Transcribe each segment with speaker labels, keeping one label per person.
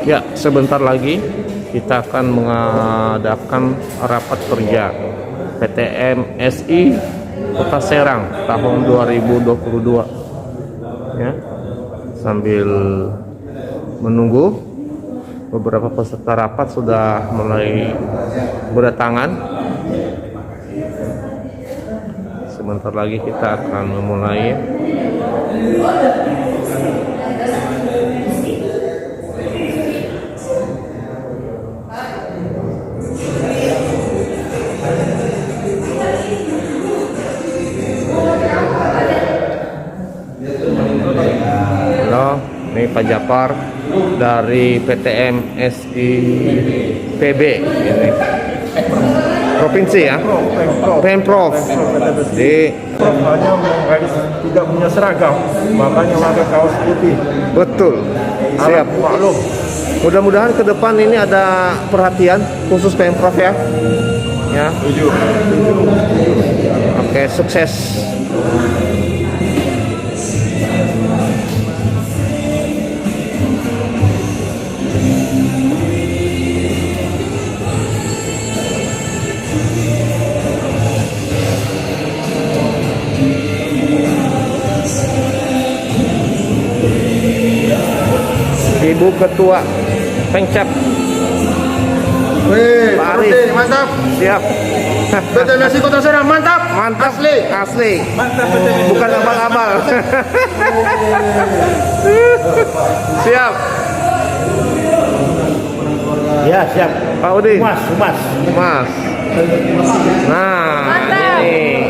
Speaker 1: Ya, sebentar lagi kita akan mengadakan rapat kerja PTM SI Kota Serang tahun 2022. Ya, sambil menunggu beberapa peserta rapat sudah mulai berdatangan. Sebentar lagi kita akan memulai. Halo, ini Pak Japar dari PTM SI PB ini. Provinsi ya? Pemprov. Di
Speaker 2: Prof hanya tidak punya seragam, makanya pakai kaos putih.
Speaker 1: betul. Siap.
Speaker 2: Maklum.
Speaker 1: Mudah-mudahan ke depan ini ada perhatian khusus Pemprov ya. Ya.
Speaker 2: Tujuh.
Speaker 1: Oke, sukses. Ibu Ketua Pengcap.
Speaker 2: Wih,
Speaker 1: Pak Arif.
Speaker 2: mantap.
Speaker 1: Siap.
Speaker 2: PTM SI Kota Serang mantap.
Speaker 1: Mantap. Asli.
Speaker 2: Mantap
Speaker 1: Bukan abal-abal. Siap.
Speaker 2: Ya, siap.
Speaker 1: Pak Udin.
Speaker 2: Mas.
Speaker 1: Mas. Nah, ini.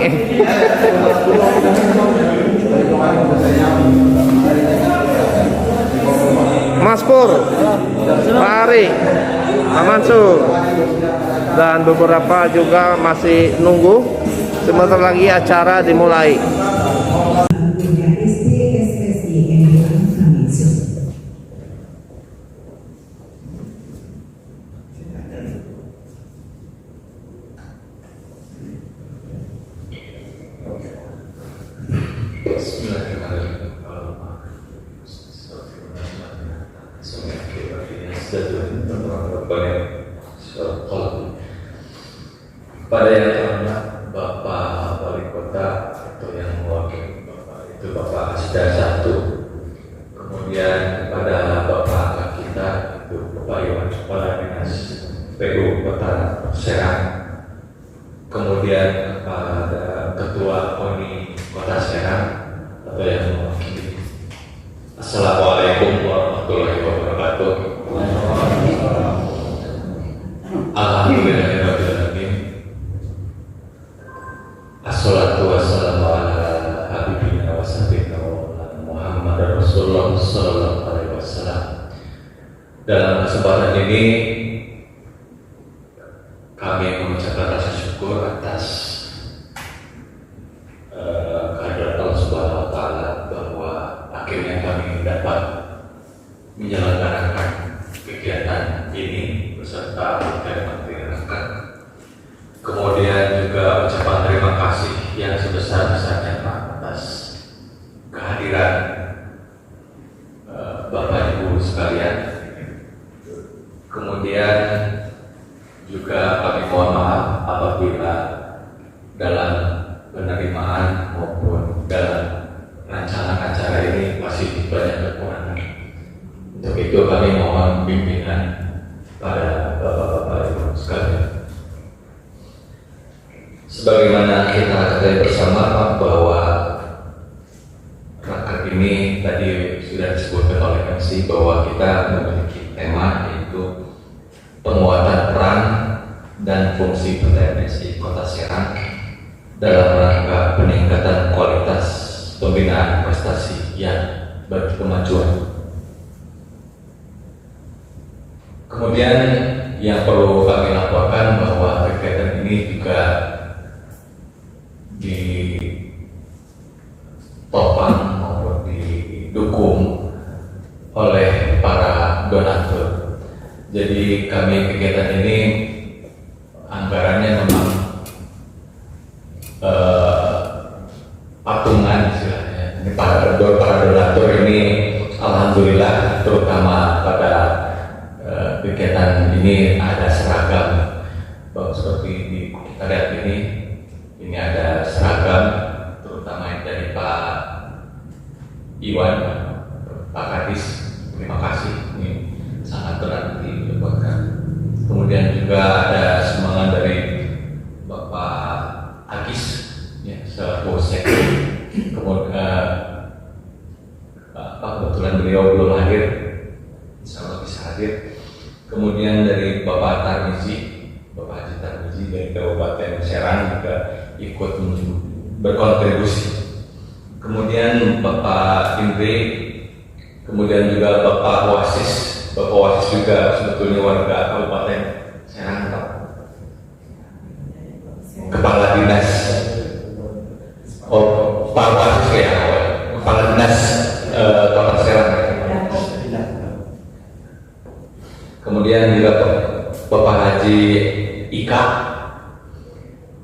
Speaker 1: Mas Pur, Pak Ari, Pak Mansur, dan beberapa juga masih nunggu. Sebentar lagi acara dimulai.
Speaker 3: Pada yang terhormat Bapak Wali Kota atau yang mewakili Bapak itu Bapak Asda 1, kemudian kepada Bapak kita itu Bapak Iwan Kepala Dinas PU Kota Serang, kemudian kepada Ketua KONI Kota Serang atau yang mewakili. Assalamualaikum warahmatullahi wabarakatuh. Alhamdulillahirrahmanirrahim. Assalatu wassalamu ala habibina wa sayyidina Muhammad Rasulullah sallallahu alaihi wasallam. Dalam kesempatan ini kami mengucapkan rasa syukur atas kehadirat Allah Subhanahu wa taala bahwa akhirnya kami dapat menyelenggarakan kegiatan ini beserta Menteri Rakyat. Kemudian juga ucapan terima kasih yang sebesar-besarnya Pak atas kehadiran Bapak Ibu sekalian. Kemudian juga kami mohon maaf apabila dalam penerimaan maupun dalam rancangan acara ini masih banyak kekurangan. Untuk itu kami mohon bimbingan pada Bapak-Bapak Ibu sekalian. Sebagaimana kita ketahui bersama bahwa raker ini tadi sudah disebutkan oleh MC bahwa kita memiliki tema yaitu penguatan peran dan fungsi PTM SI Kota Serang dalam rangka peningkatan kualitas pembinaan prestasi yang berkemajuan. Kemudian yang perlu kami laporkan bahwa kegiatan ini juga ditopang maupun didukung oleh para donatur. Jadi kami kegiatan ini anggarannya memang patungan istilahnya. Para donatur ini alhamdulillah terutama pada ini ada seragam. Seperti kita lihat ini ada seragam, terutama yang dari Pak Iwan, Pak Kadis. Terima kasih, ini sangat berarti buat kami. Kemudian juga ada sumbangan dari Bapak Agis, ya, selaku sekjen. Kemudian kebetulan beliau belum hadir, insya Allah bisa hadir. Kemudian dari Bapak Tarmizi, Bapak Haji Tarmizi dari Kabupaten Serang juga ikut berkontribusi. Kemudian Bapak Indri, kemudian juga Bapak Wasis. Bapak Wasis juga sebetulnya warga Kabupaten Serang, Kepala Dinas. Oh, Pak Wasis ya, Kepala Dinas Kota Serang. Kemudian juga Bapak Haji Ika,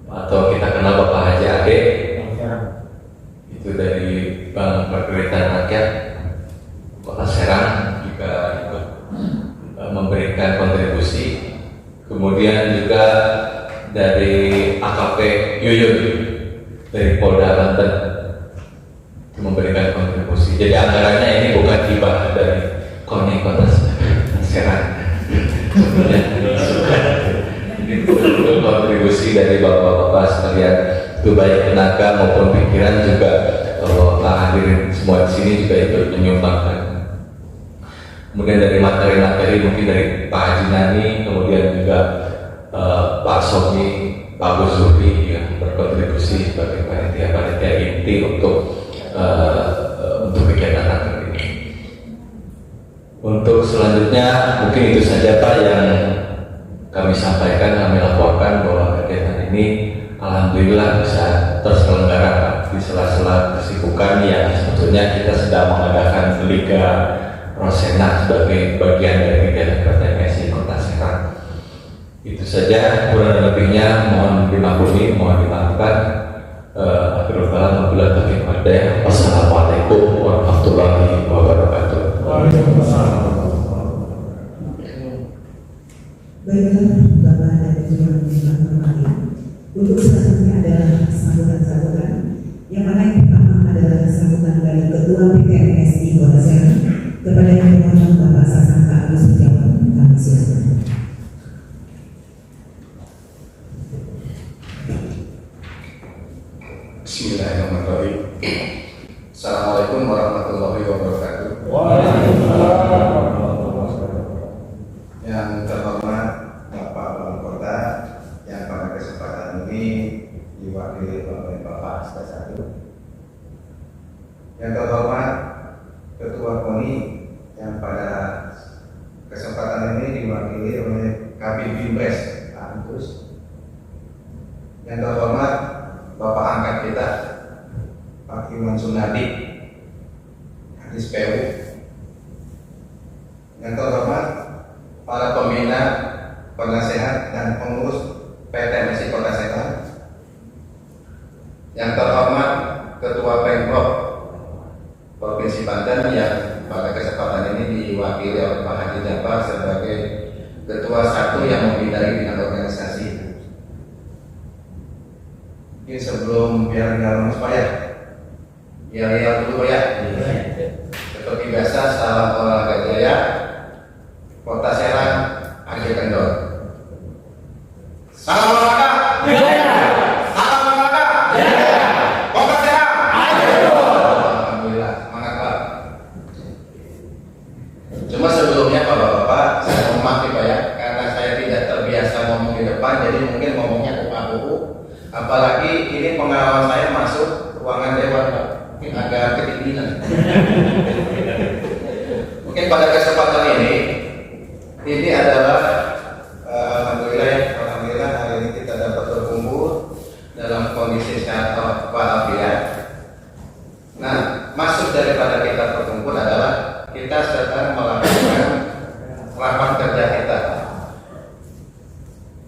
Speaker 3: atau kita kenal Bapak Haji Ade, itu dari Bank Perkreditan Rakyat Kota Serang, juga ikut memberikan kontribusi. Kemudian juga dari AKP Yuyun dari Polda Banten memberikan kontribusi. Jadi anggarannya ini bukan hibah dari KONI Kota Serang. Ini betul-betul kontribusi dari bapak-bapak sekalian, itu baik tenaga maupun pikiran juga. Kalau hadirin semua di sini juga ikut menyumbangkan. Kemudian dari materi-materi mungkin dari Pak Haji Nani, kemudian juga Pak Sogi, Pak Gus Zuri yang berkontribusi sebagai panitia inti untuk kegiatan raker ini. Untuk selanjutnya mungkin itu saja Pak yang kami sampaikan, kami laporkan bahwa kegiatan ini alhamdulillah bisa terselenggara Pak, di sela-sela kesibukan yang sebetulnya kita sedang mengadakan Liga Rosena sebagai bagian dari kegiatan PTMSI Kota Serang. Itu saja, kurang lebihnya mohon dimaklumi, mohon dimaafkan. Akhirul kalam, wassalamualaikum warahmatullahi wabarakatuh.
Speaker 4: Baiklah, Bapak dan Ibu yang hormati. Untuk selanjutnya adalah sambutan-sambutan. Yang mana yang pertama adalah sambutan dari Ketua PTMSI Kota Serang kepada yang terhormat Bapak Sasangka Agus Setiawan. Kami silakan.
Speaker 5: Bismillahirrahmanirrahim. Assalamualaikum warahmatullahi wabarakatuh. Yang terhormat Bapak Wali Kota yang pada kesempatan ini diwakili oleh Bapak Asta 1. Yang terhormat Ketua KONI yang pada kesempatan ini diwakili oleh Kabid Bimbres Pak Antus. Yang terhormat Bapak angkat kita Pak Iwan Sunadi, Kadis PU. Yang terhormat para pembina, penasehat dan pengurus PTMSI Kota Serang. Yang terhormat Ketua Pemprov Provinsi Banten yang pada kesempatan ini diwakili oleh Pak Haji Jafar sebagai Ketua 1 yang membidangi bidang organisasi. Mungkin sebelum biar supaya biar dulu ya. Seperti biasa, salam olahraga jaya Kota Serang, Haji Kendor. Salam olahraga jaya. Salam olahraga jaya. Kota Serang, Haji Kendor. Alhamdulillah, semangat Pak. Cuma sebelumnya Bapak-bapak, saya mohon maaf Pak ya, karena saya tidak terbiasa ngomong di depan, jadi mungkin ngomongnya kupu-kupu. Apalagi ini pengalaman saya masuk ruangan dewan Pak, mungkin agak kedinginan. Mungkin pada kesempatan ini adalah alhamdulillah hari ini kita dapat berkumpul dalam kondisi sehat walafiat. Nah, maksud daripada kita berkumpul adalah kita sedang melakukan rapat kerja kita.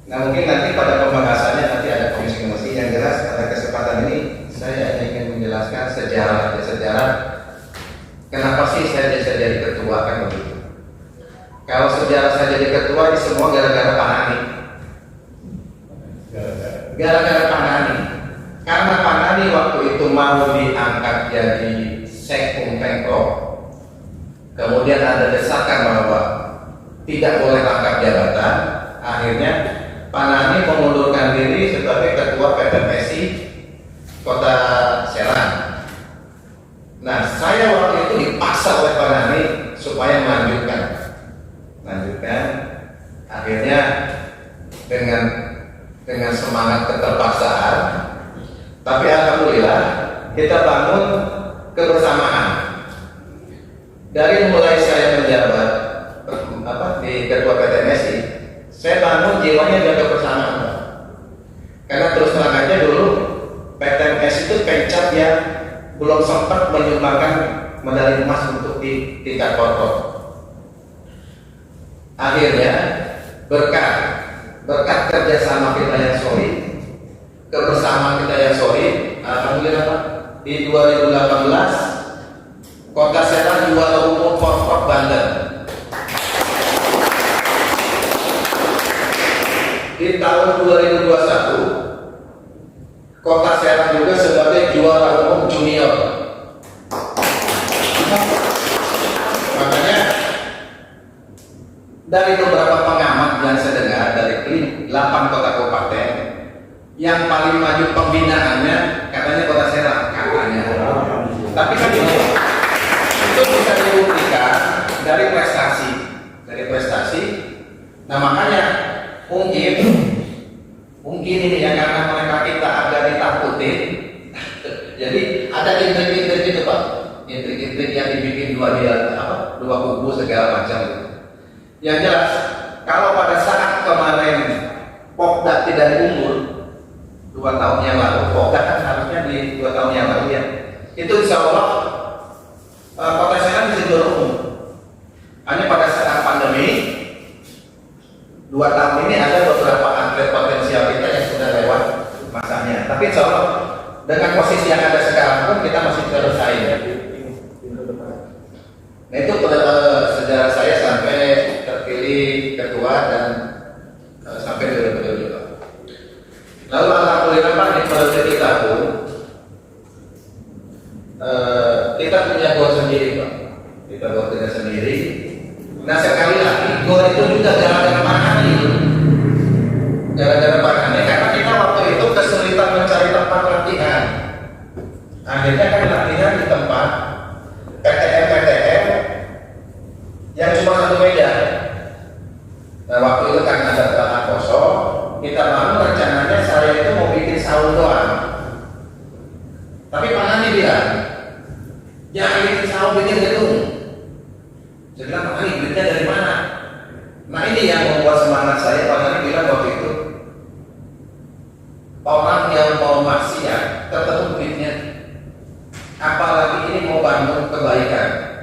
Speaker 5: Nah, mungkin nanti pada pembahasannya nanti ada komisi-komisi yang jelas. Pada kesempatan ini saya ingin menjelaskan sejarah kenapa sih saya bisa jadi ketua kan begitu. Kalau sejarah saya jadi ketua ini semua gara-gara Pak Nani. Gara-gara Pak Nani. Karena Pak Nani waktu itu mau diangkat jadi Sekkum Pemprov. Kemudian ada desakan bahwa tidak boleh rangkap jabatan. Akhirnya Pak Nani mengundurkan diri sebagai ketua PTMSI Kota Serang. Nah, saya waktu itu dipaksa oleh Pak Nani supaya melanjutkan. Akhirnya dengan semangat keterpaksaan, tapi alhamdulillah kita bangun kebersamaan. Dari mulai saya menjabat di ketua PTMSI, saya bangun jiwanya jaga kebersamaan. Karena terus terang aja dulu PTMSI itu pencap yang belum sempat menyumbangkan medali emas untuk di tingkat kotor. Akhirnya berkat kerjasama kita yang solid, kebersamaan kita yang solid, alhamdulillah Pak, di 2018 Kota Serang juara umum Porprov Banten. Di tahun 2021 Kota Serang juga sebagai juara umum junior. Makanya dari beberapa pengamat yang saya dengar dari 8 kota kabupaten yang paling maju pembinaannya katanya Kota Serang katanya. Tapi kan itu bisa dibuktikan dari prestasi. Nah makanya mungkin ini ya karena mereka kita agak ditakutin. Jadi ada intrik-intrik itu Pak, intrik-intrik yang dibikin dua kubu segala macam. Yang jelas, kalau pada saat kemarin Pokda tidak diunggul 2 tahun yang lalu, Pokda kan harusnya di 2 tahun yang lalu ya, itu insya Allah Kota Serang bisa juara umum. Hanya pada saat pandemi 2 tahun ini ada beberapa atlet potensial kita yang sudah lewat masanya. Tapi insya Allah dengan posisi yang ada sekarang pun kita masih bisa bersaing ya. Nah itu sejarah saya sampai terpilih ketua dan sampai 2022. Lalu alhamdulillah Pak, di periode kita pun kita punya gor sendiri Pak. Kita gor kita sendiri. Nah sekali lagi gor itu juga gara-gara Pak Nani. Gara-gara Pak Nani karena kita waktu itu kesulitan mencari tempat latihan. Akhirnya kan latihan di tempat PTM yang cuma 1 meja. Nah waktu itu kan ada tanah kosong, kita bangun rencananya saya itu mau bikin saung doang. Tapi Pak Nani bilang, jangan bikin saung, bikin gedung. Saya bilang, Pak Nani duitnya dari mana? Nah ini yang membuat semangat saya. Pak Nani bilang waktu itu, orang yang mau maksiat ketemu duitnya, apalagi ini mau bangun kebaikan.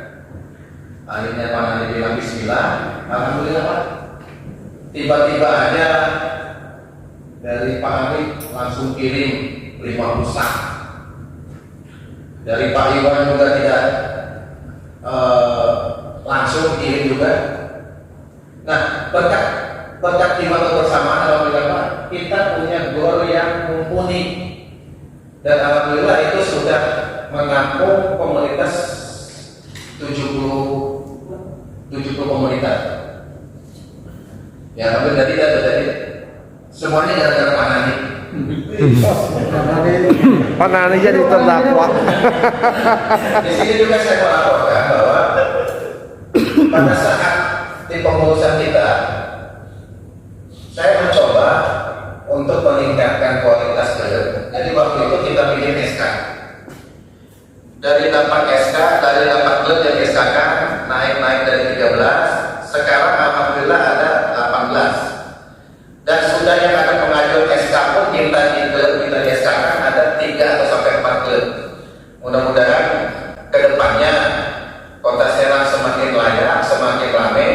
Speaker 5: Akhirnya Pak Nani bilang bismillah, alhamdulillah Pak. Tiba-tiba aja dari Pak Arif langsung kirim 50 sak. Dari Pak Iwan juga tidak langsung kirim juga. Nah berkat jiwa kebersamaan alhamdulillah Pak, kita punya gor yang mumpuni dan alhamdulillah itu sudah menampung komunitas 70 komunitas. Ya tapi tadi semuanya gara-gara Pak Nani.
Speaker 1: Pak Nani jadi terdakwa.
Speaker 5: Di sini juga saya melaporkan bahwa pada saat di pengurusan kita, saya mencoba untuk meningkatkan kualitas klub. Jadi waktu itu kita bikin SK. Dari 8 SK, dari 8 klub yang SK kan naik dari 13, sekarang alhamdulillah ada 18. Dan sudah yang ada pengajuan SK pun kita di SK kan ada 3 atau sampai 4 klub. Mudah-mudahan kedepannya Kota Serang semakin layak, semakin ramai,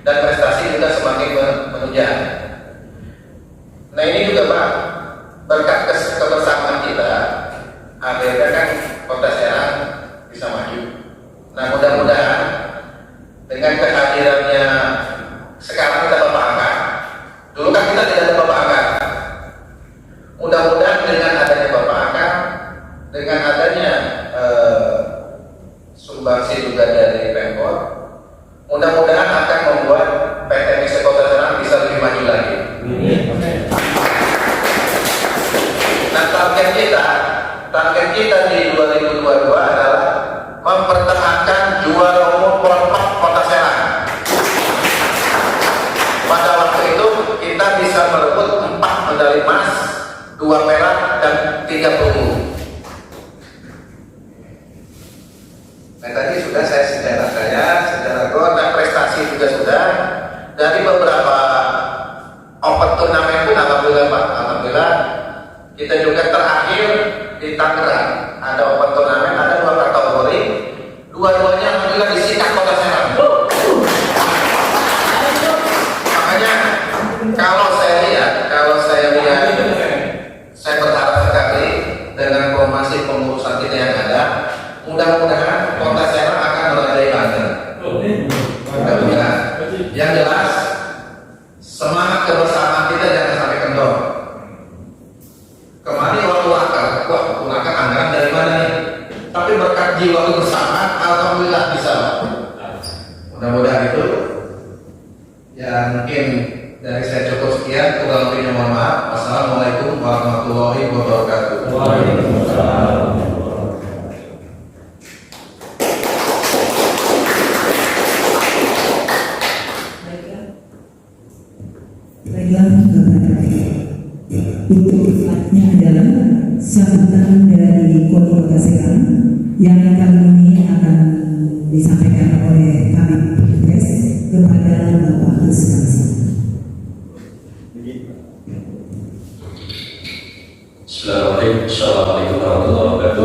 Speaker 5: dan prestasi juga semakin menunjang. Nah ini juga Pak, berkat kebersamaan kita, akhirnya kan Kota Serang bisa maju. Nah mudah-mudahan dengan kehadirannya sumbangsi juga dari Pemkot. Mudah-mudahan akan membuat PTMS Kota Serang bisa lebih maju lagi. Nah, target kita di 2022 adalah mempertahankan juara umum perempat Kota Serang. Pada waktu itu kita bisa merebut 4 medali emas, 2 perak dan 3 perunggu. Nah, tadi sudah sejarah gol dan prestasi juga sudah. Dari beberapa open turnamen pun alhamdulillah kita juga terakhir di Tangerang ada open turnamen, ada 2 kategori, dua-duanya alhamdulillah disikat Kota Serang. Makanya kalau saya lihat saya berharap sekali dengan formasi pengurusan kita yang ada, mudah-mudahan Kota Serang akan melandai Banten. Mudah-mudahan. Yang jelas semangat kebersamaan kita jangan sampai kendor. Kemarin waktu akar anggaran dari mana nih? Tapi berkat jiwa kebersamaan, alhamdulillah bisa. Mudah-mudahan itu. Ya mungkin dari saya cukup sekian. Kurang lebihnya mohon maaf. Wassalamualaikum warahmatullahi wabarakatuh.
Speaker 6: Waalaikumsalam.
Speaker 4: Baiklah, untuk selanjutnya adalah sambutan dari Kota Serang yang kali ini akan disampaikan oleh Kabid Pres kepada Bapak Kusnasi.
Speaker 6: Bismillahirrahmanirrahim. Assalamualaikum warahmatullahi wabarakatuh.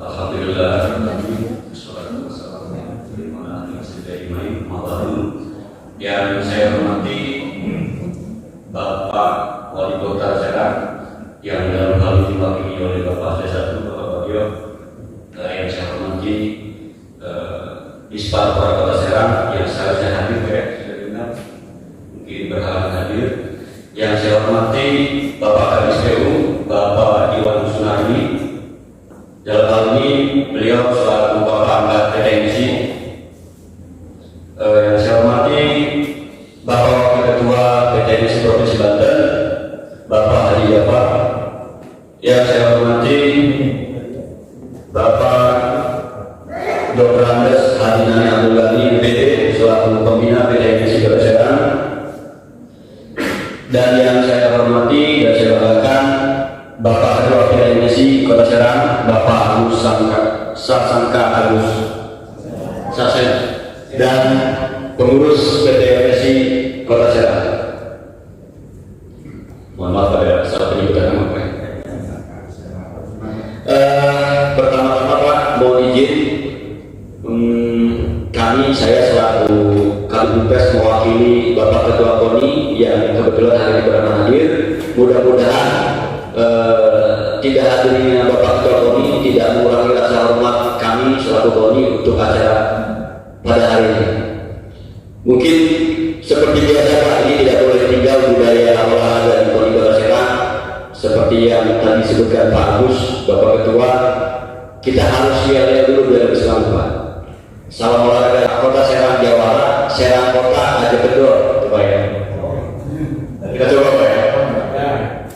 Speaker 6: Alhamdulillah. Yang saya hormati Bapak Wali Kota Serang yang dalam hal ini diwakili oleh Bapak C1, Bapak Bagio. Yang saya hormati Dispar Kota Serang yang seharusnya hadir, sudah dengar, mungkin berhalangan hadir. Yang saya hormati Bapak Kadis PU, Bapak Iwan Sunardi. Dalam hal ini beliau selaku Bapak Angkat TNC. Yang saya hormati Bapak Wakil Ketua PTMS Provinsi Banten, Bapak Hadi Jafar. Yang saya hormati Bapak Dr. Andes Hadinani Abdul Ghani PD selaku pembina PTMS Kota Serang. Dan yang saya hormati dan saya banggakan Bapak Ketua PTMS Kota Serang, Bapak Agus Sasangka Agus Sasen, dan pengurus PT MSI Kota Serang. Mohon maaf pada salah penyebutan nama Pak. Pertama-tama Pak, mohon izin saya selaku Kabid Pres mewakili Bapak Ketua KONI yang kebetulan hari ini berada hadir. Mudah-mudahan tidak hadirnya Bapak Ketua KONI tidak mengurangi rasa hormat kami selaku KONI untuk acara pada hari ini. Mungkin seperti biasa Pak, ini tidak boleh tinggal budaya olahraga di KONI Kota Serang. Seperti yang tadi disebutkan Pak Agus, Bapak Ketua, kita harus lihat dulu biar bersama Pak. Salam olahraga Kota Serang Jawara, Serang Kota aja bedor, Pak ya. Kita coba Pak ya.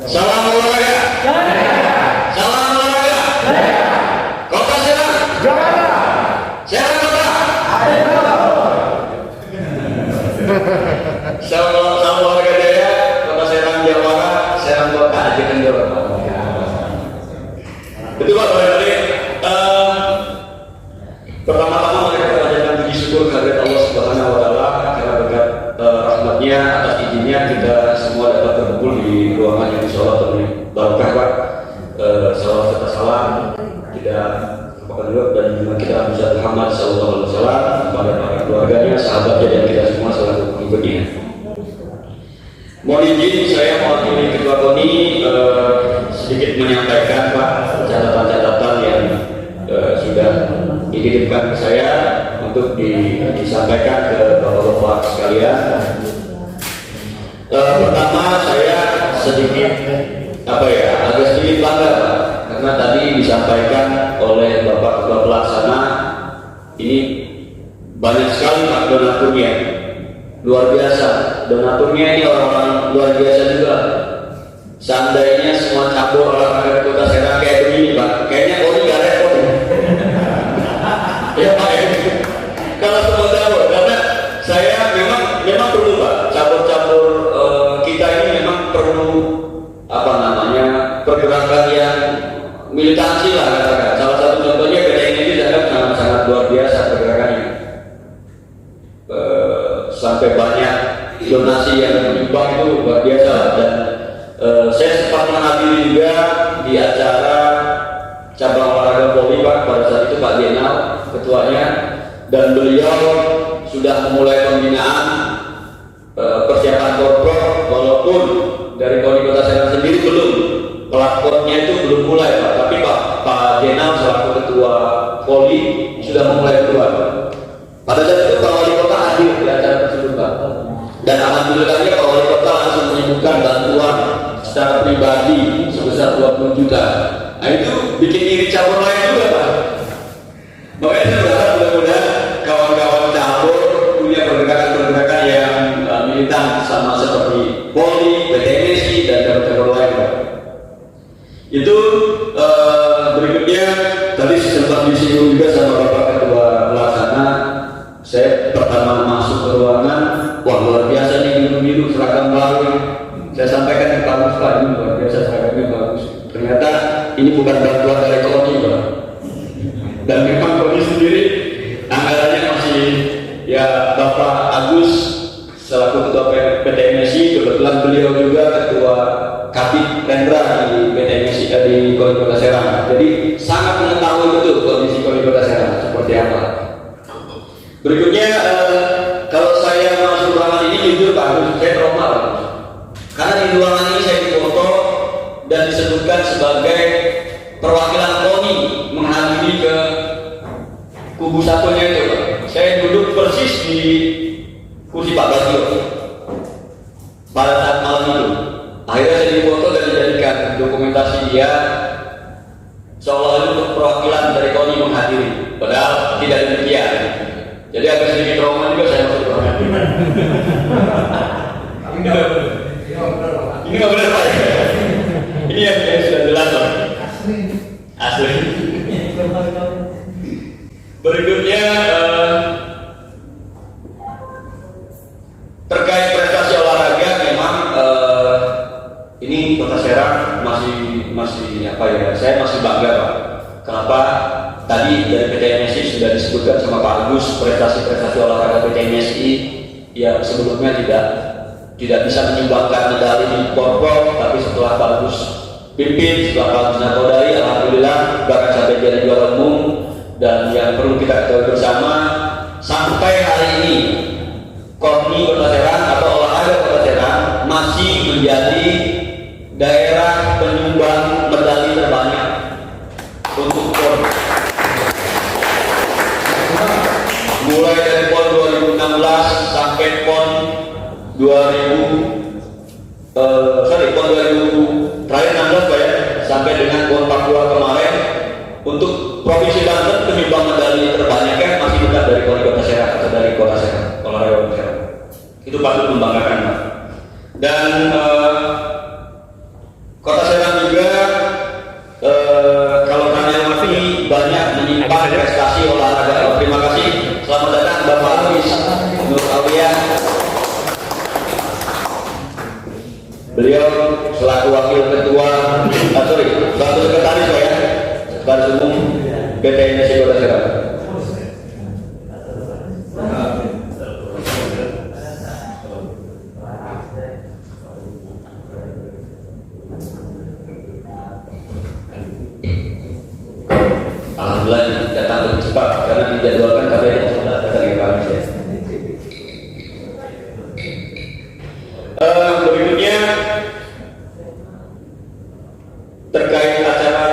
Speaker 6: Salam olahraga. Salam olahraga. Kota Serang Jawara, Serang Kota. Salam olahraga Jaya, Kota Serang Jawara, Serang Kota aja bedor. Betul Pak, tadi. Pertama-tama mari kita panjatkan puji syukur kehadirat Allah Subhanahu wa taala karena berkat rahmatnya atas izinnya kita semua dapat berkumpul di ruangan yang insyaallah penuh barokah Pak. Salawat serta salam tidak lupakan juga dan juga kita Nabi Muhammad sallallahu alaihi wasallam kepada para keluarganya, sahabatnya dan kita semua selaku pengikutnya. Mohon izin saya mewakili Ketua KONI sedikit menyampaikan Pak catatan-catatan yang sudah dititipkan ke saya untuk disampaikan ke bapak-bapak sekalian. Pertama saya sedikit agak sedikit bangga Pak, karena tadi disampaikan oleh Bapak Ketua Pelaksana. Ini banyak sekali Pak donaturnya, luar biasa. Donaturnya ini orang-orang luar biasa juga. Seandainya semua cabur olahraga di Kota Serang kayak begini Pak, kayaknya Koni nggak repot. Ya Pak ya. Kalau semua cabur, karena saya memang perlu Pak, cabur-cabur kita ini memang perlu apa namanya pergerakan yang militansi lah katakan. Salah satu contohnya PTN ini sangat luar biasa pergerakannya. Sampai banyak donasi yang menyumbang itu luar biasa. Dan saya sempat menghadiri juga di acara cabang olahraga Polri Pak, pada saat itu Pak Jenal ketuanya, dan beliau sudah memulai pembinaan persiapan korpor, walaupun dari Kota Serang sendiri belum, platformnya itu belum mulai Pak, tapi Pak Jenal selaku ketua Polri sudah memulai keluar. Pada saat itu Pak Wali Kota hadir di acara tersebut Pak, dan alhamdulillahnya Pak Wali Kota langsung menyebutkan bantuan secara pribadi sebesar 20 juta. Nah itu bikin iri cabur lain juga Pak. Makanya saya berharap mudah-mudahan kawan-kawan cabur punya pergerakan-pergerakan yang militan sama seperti Polri, PTMSI, dan cabur-cabur lain Pak. Itu berikutnya tadi sempat disinggung juga sama Bapak Ketua Pelaksana. Saya pertama masuk ke ruangan, wah luar biasa nih biru-biru seragam baru. Saya sampaikan ke Pak Gus, Pak, ini luar biasa seragamnya bagus. Ternyata ini bukan bantuan dari Koni Pak. Dan memang Koni sendiri anggarannya masih ya Bapak Agus selaku Ketua PTMSI, kebetulan beliau juga Ketua Kapit Rendra di PTMSI di Kota Serang. Jadi sangat mengetahui betul kondisi Kota Serang seperti apa. Berikutnya kalau saya masuk ruangan ini jujur Pak Agus, saya trauma Pak. Karena di ruangan ini saya difoto dan disebutkan sebagai perwakilan Koni menghadiri ke kubu satunya itu Pak. Saya duduk persis di kursi Pak Bagio pada saat malam itu. Akhirnya saya difoto dan dijadikan dokumentasi dia seolah-olah itu perwakilan dari Koni menghadiri, padahal tidak demikian. Jadi agak sedikit trauma juga saya masuk ruangan. Ini nggak benar Pak. Ini yang sudah jelas Pak. Asli. Berikutnya terkait prestasi olahraga, memang ini Kota Serang masih apa ya? Saya masih bangga Pak. Kenapa? Tadi dari PTMSI sudah disebutkan sama Pak Agus, prestasi-prestasi olahraga PTMSI yang sebelumnya tidak bisa menyumbangkan medali di korpor, tapi setelah Pak Agus pimpin, setelah Pak Agus nakodai, alhamdulillah bahkan sampai jadi juara umum. Dan yang perlu kita ketahui bersama, sampai hari ini Koni Kota Serang atau olahraga Kota Serang masih menjadi daerah penyumbang medali terbanyak untuk PON. Mulai dari PON 2016 sampai PON 2000 terakhir 16 Pak ya, sampai dengan PON Papua kemarin, untuk Provinsi Banten penyumbang medali terbanyaknya masih bukan dari Kota Serang atau dari Kota Serang, olahraga Kota Serang. Itu patut membanggakan Pak. Dan Kota Serang juga kalau Kalian Mafi banyak menyimpan prestasi olahraga. Terima kasih. Selamat datang Bapak Amis Nur Awiyah. Beliau selaku wakil ketua, selaku sekretaris Pak ya, sekretaris umum PTMSI Kota Serang. Alhamdulillah datang lebih cepat karena dijadwalkan katanya sudah datang ke Kamis ya. Berikutnya terkait acara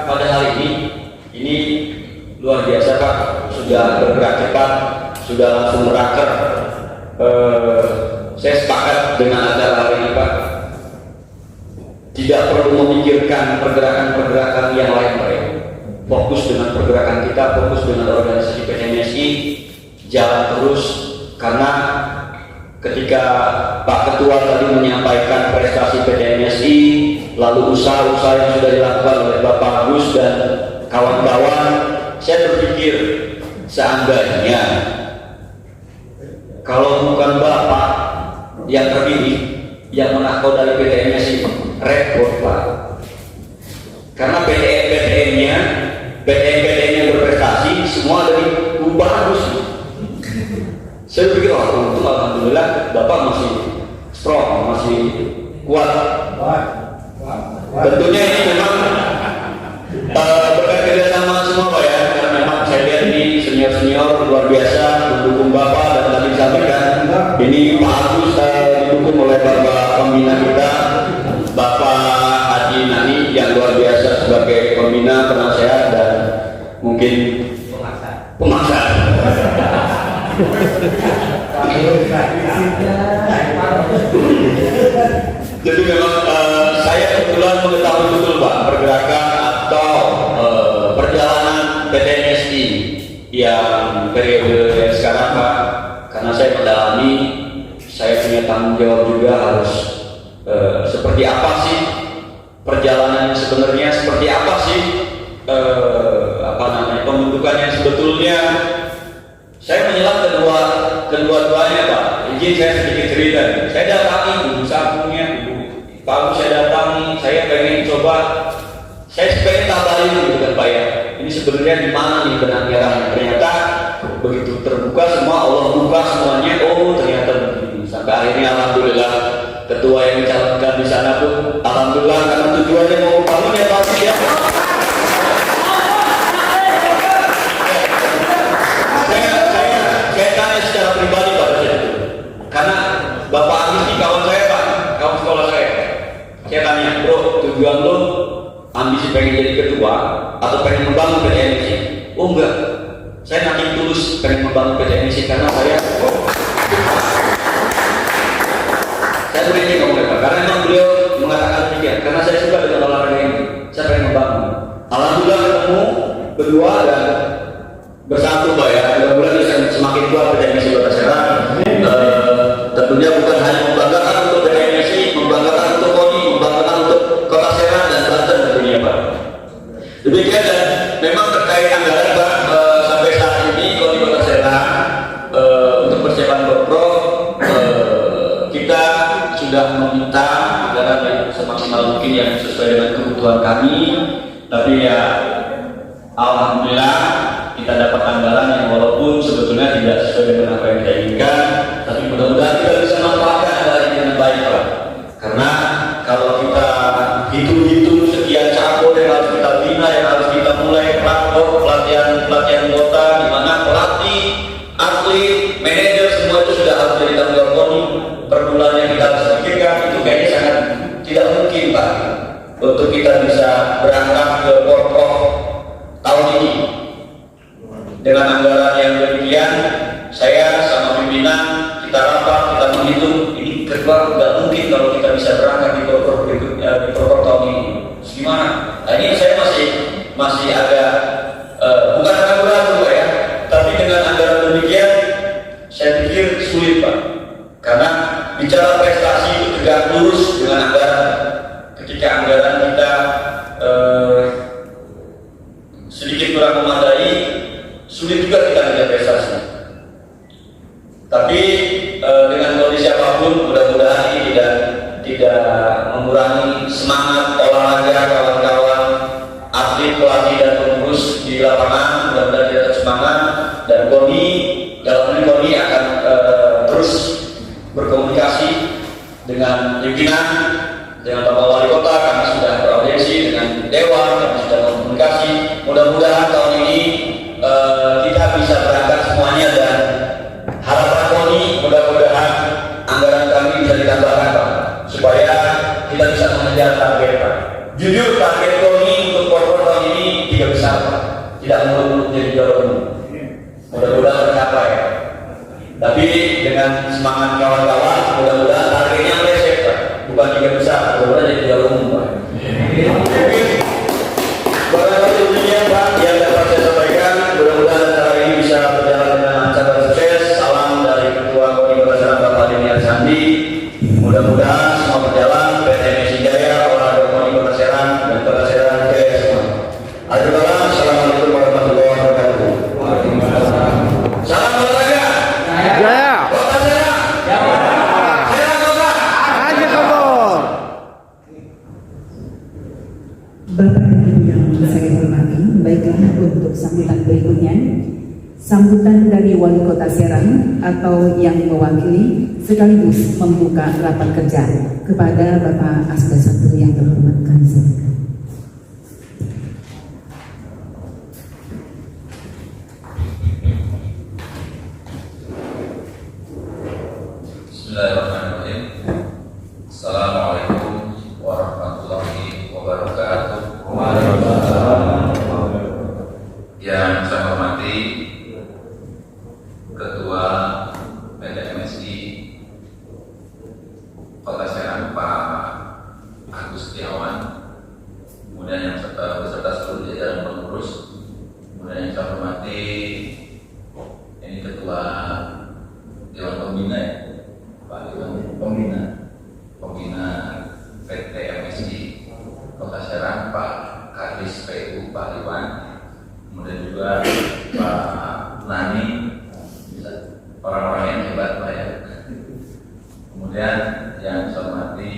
Speaker 6: pada hari ini luar biasa Pak, sudah bergerak cepat, sudah langsung meraker. Saya sepakat dengan acara hari ini Pak, tidak perlu memikirkan pergerakan-pergerakan yang lain Pak. fokus dengan pergerakan kita, fokus dengan organisasi PTMSI, jalan terus. Karena ketika Pak Ketua tadi menyampaikan prestasi PTMSI, lalu usaha-usaha yang sudah dilakukan oleh Bapak Agus dan kawan-kawan, saya berpikir seandainya kalau bukan Bapak yang terpilih, yang menahkodai PTMSI, repot Pak. Karena PTN-PTN-nya yang berprestasi semua dari Bapak Agus. Saya pikir untung alhamdulillah Bapak masih strong, masih kuat. Tentunya ini memang berkat kerjasama semua Pak ya, karena memang saya lihat ini senior-senior luar biasa mendukung Bapak, dan tadi disampaikan ini Pak Agus didukung oleh Bapak pembina kita, Bapak Haji Nani yang luar biasa sebagai pembina, penasehat, dan mungkin pemaksa. Jadi memang saya kebetulan mengetahui betul Pak pergerakan atau perjalanan PTMSI yang periode yang sekarang Pak, karena saya mendalami, saya punya tanggung jawab juga harus seperti apa sih perjalanan sebenarnya, seperti apa sih pembentukannya sebetulnya. Saya menyelam kedua-duanya Pak. Izin saya sedikit cerita. Saya datangi ibu sakunya, Pak Agus saya datangi, saya pengen coba, saya pengen tambahin gitu kan Pak ya. Ini sebenarnya di mana nih benangnya? Ternyata begitu terbuka semua, Allah buka semuanya. Oh ternyata begini. Sampai akhirnya alhamdulillah ketua yang dicalonkan di sana pun alhamdulillah, karena tujuannya mau bangun ya Pak ya. Saya tanya secara pribadi pada saya itu, karena Bapak Agus ini kawan saya Pak, kawan sekolah saya. Saya tanya, bro, tujuan lo ambisi pengen jadi ketua atau pengen membangun PTMSI? Oh enggak, saya makin tulus pengen membangun PTMSI karena saya berani ngomong Pak, karena memang beliau mengatakan demikian, karena saya suka dengan olahraga ini, saya pengen membangun. Alhamdulillah ketemu berdua dan bersatu Pak ya, mudah-mudahan semakin kuat PTMSI Kota Serang. Tentunya bukan hanya membanggakan untuk PTMSI, membanggakan untuk KONI, membanggakan untuk Kota Serang dan Banten tentunya Pak. Demikian, dan memang terkait anggaran Pak, sampai saat ini KONI Kota Serang untuk persiapan Borprov kita sudah meminta anggaran yang semaksimal mungkin yang sesuai dengan kebutuhan kami, tapi ya alhamdulillah kita dapat anggaran yang walaupun sebetulnya tidak sesuai dengan apa yang kita inginkan, tapi mudah-mudahan kita bisa manfaatkan anggaran ini dengan baik Pak. Karena kalau kita hitung-hitung sekian cabur yang harus kita bina, yang harus kita mulai praktek pelatihan anggota, di mana pelatih, atlet, manajer semua itu sudah harus jadi tanggung jawab KONI. Per bulannya kita harus pikirkan, itu kayaknya sangat tidak mungkin Pak untuk kita bisa berangkat ke Borprov tahun ini. Dengan anggaran yang demikian, saya sama pimpinan kita rapat, kita menghitung ini kedua nggak mungkin kalau kita bisa berangkat di Borprov berikutnya, di Borprov tahun ini. Gimana? Nah ini saya masih agak bukan ragu-ragu Pak ya, tapi dengan anggaran demikian saya pikir sulit Pak, karena bicara prestasi itu tegak lurus dengan anggaran. Ketika anggaran kita sedikit kurang memadai, sulit juga kita mencapai prestasi. Tapi dengan kondisi apapun, mudah-mudahan ini tidak mengurangi semangat olahraga kawan-kawan, atlet, pelatih, dan pengurus di lapangan. Mudah-mudahan kita tetap semangat, dan KONI dalam ini KONI akan terus berkomunikasi dengan pimpinan, dengan Bapak Wali Kota. Kami sudah beraudiensi dengan Dewan, kami sudah berkomunikasi. Mudah-mudahan tahun ini kita bisa berangkat semuanya, dan harapan KONI mudah-mudahan anggaran kami bisa ditambahkan Pak, supaya kita bisa mengejar target Pak. Jujur target KONI untuk Borprov tahun ini tidak besar Pak, tidak muluk-muluk jadi juara umum. Mudah-mudahan tercapai. Tapi dengan semangat kawan-kawan, mudah-mudahan targetnya meleset Pak, bukan tiga besar, mudah-mudahan jadi juara umum Pak. Barangkali demikian Pak.
Speaker 4: selanjutnya sambutan dari Wali Kota Serang atau yang mewakili sekaligus membuka rapat kerja kepada Bapak Asda 1 yang terhormat kami silakan.
Speaker 3: Bismillahirrahmanirrahim. Assalamualaikum warahmatullahi wabarakatuh. Yang saya hormati Ketua PT MSI Kota Serang Pak Agus Setiawan, kemudian yang beserta seluruh jajaran pengurus, kemudian yang saya hormati ini Ketua Dewan Pembina ya, Pak Dewan Pembina PT MSI Kota Serang, Pak Kadis PU Pak Iwan, kemudian juga Pak Nani, orang-orang yang hebat Pak ya. Kemudian yang saya hormati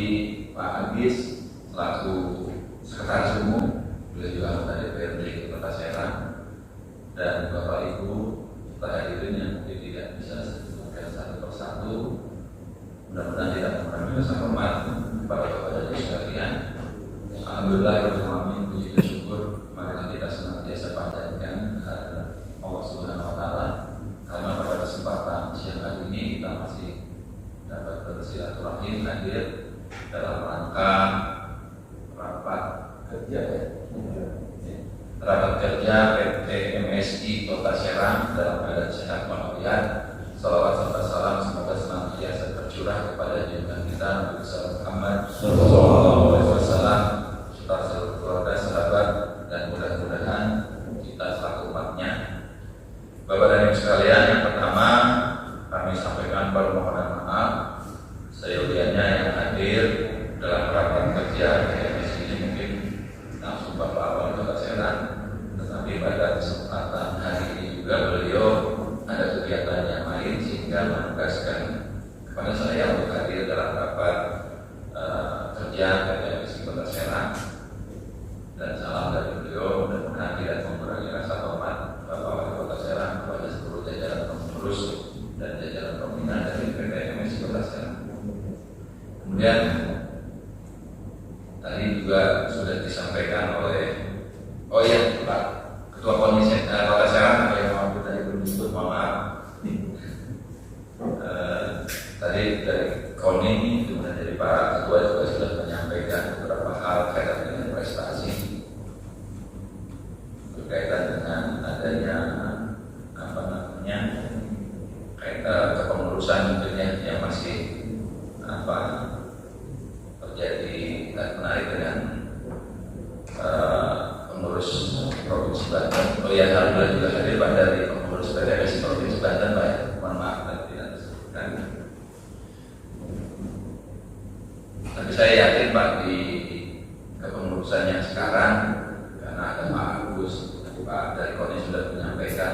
Speaker 3: Pak Agis selaku Sekretaris Umum, beliau juga anggota DPRD Kota Serang, dan Bapak Ibu para hadirin yang mungkin tidak bisa disebutkan satu persatu. Mudah-mudahan tidak mengurangi rasa hormat kepada Bapak dan Ibu sekalian. Alhamdulillah, alamin, puji dan syukur marilah kita senantiasa panjatkan kehadirat Allah Subhanahu wa taala, karena pada kesempatan siang hari ini kita masih dapat bersilaturahim hadir dalam rangka rapat kerja PT MSI Kota Serang dalam keadaan sehat walafiat. Salawat serta salam semoga senantiasa tercurah kepada junjungan kita Nabi Muhammad sallallahu alaihi wasallam serta seluruh keluarga, sahabat, dan mudah-mudahan kita selaku umatnya. Bapak dan Ibu sekalian, yang pertama kami sampaikan permohonan maaf seyogianya yang hadir dalam rapat kerja PMS ini mungkin langsung Bapak Wali Kota Serang, tetapi pada kesempatan hari ini juga beliau ada kegiatan yang lain sehingga menugaskan kepada saya untuk hadir dalam rapat kerja PMS Kota Serang, dan salam dari beliau. Mudah-mudahan tidak mengurangi rasa hormat Bapak Wali Kota Serang kepada seluruh jajaran pengurus dan jajaran pembina dari PMS Kota Serang. Kemudian tadi juga sudah disampaikan oleh Pak Ketua Komisi Kota Serang yang mau tadi berjumpa, maaf. Tadi dari KONI kemudian dari para ketua juga sudah menyampaikan beberapa hal kaitan dengan prestasi, berkaitan dengan adanya kepengurusan mungkin yang masih terjadi dan menarik dengan pengurus Provinsi Banten. Oh ya, alhamdulillah juga hadir Pak dari pengurus PTMSI Provinsi Banten Pak ya. Mohon maaf kalau tidak disebutkan. Tapi saya yakin Pak di kepengurusan yang sekarang, karena ada Pak Agus, Pak dari KONI sudah menyampaikan